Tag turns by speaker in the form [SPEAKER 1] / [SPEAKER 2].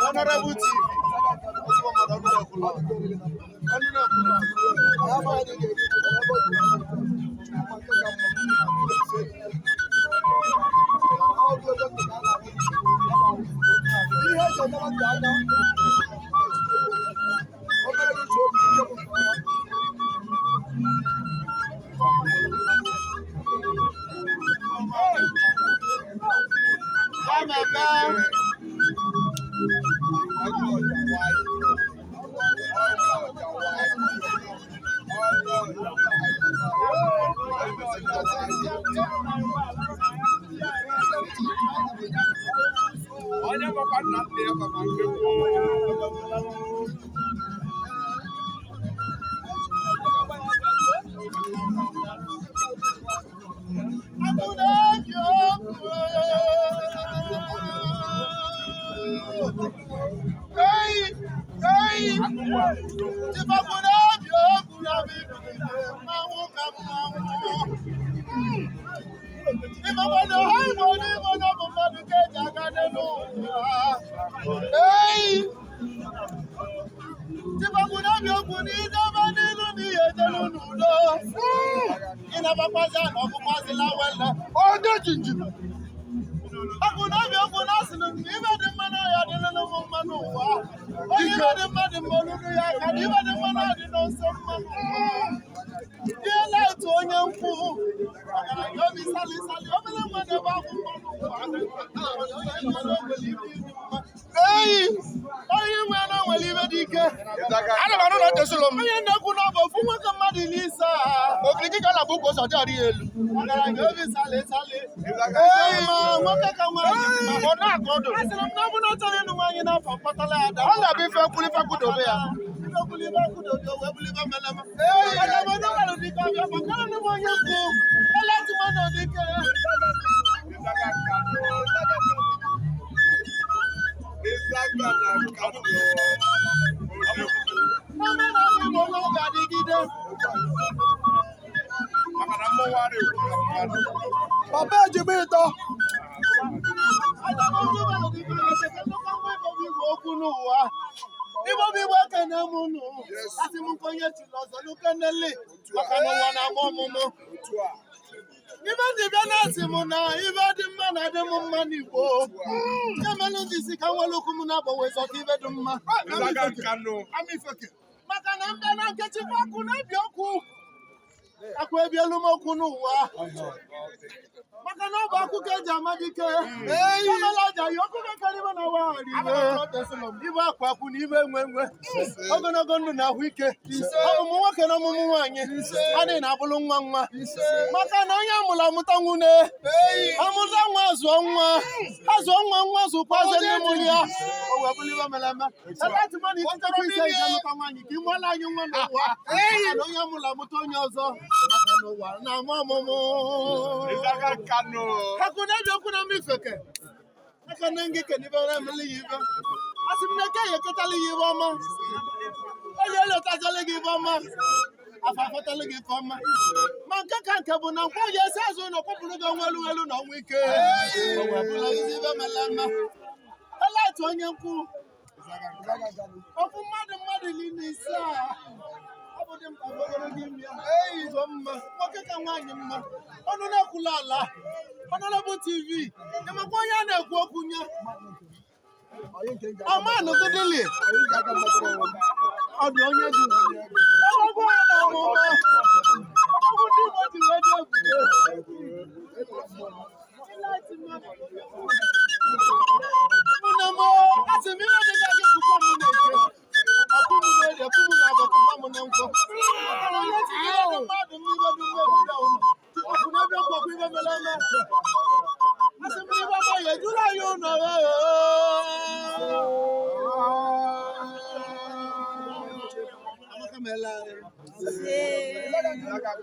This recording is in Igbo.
[SPEAKER 1] Honorable TV. Papa Jibito. Even the Benasimuna, even the man at the money. Yamanu Sikawalukumuna, but was not even the man. Makanamba getting back on Yoku. Aquabialumo Kunuwa. Makana Bakuka Jamadika. Hey, Yoku Kalimana. Iba Kwakun, even when we're going to now week. I'm walking on Mumuani. I didn't have a long one. Makana Yamula Mutangune. Amula was one. As one was who passed the Mulia. Oh, I believe I'm a lama. And that's money to the Money. You want to you want to. Hey, Yamula Mutoniozo. Now, Mamma. How could I do miss okay? I can then get any believe. As if Naka, you can tell you, Mama. I yell at Mama. afafatala gị nke ọma ma nke ka nke bụ na nkwọ ya esi azụ na ọkpọpụrụ gị ọnwa elu na ọnwa ike o wee bụla izi ibe mela mma eleti onye nkwụ ọkụ mmadụ iri na ise ọ bụ dị mkpa ogologo imi ya izo mma nwoke ka nwaanyị mma ọnụ na-ekwula ala ọnụnọbụ TV ịmakwa onye a na-ekwu okwu nye ọmanụgidili ọ dị onye dị ọgwụgwọ na ọmụma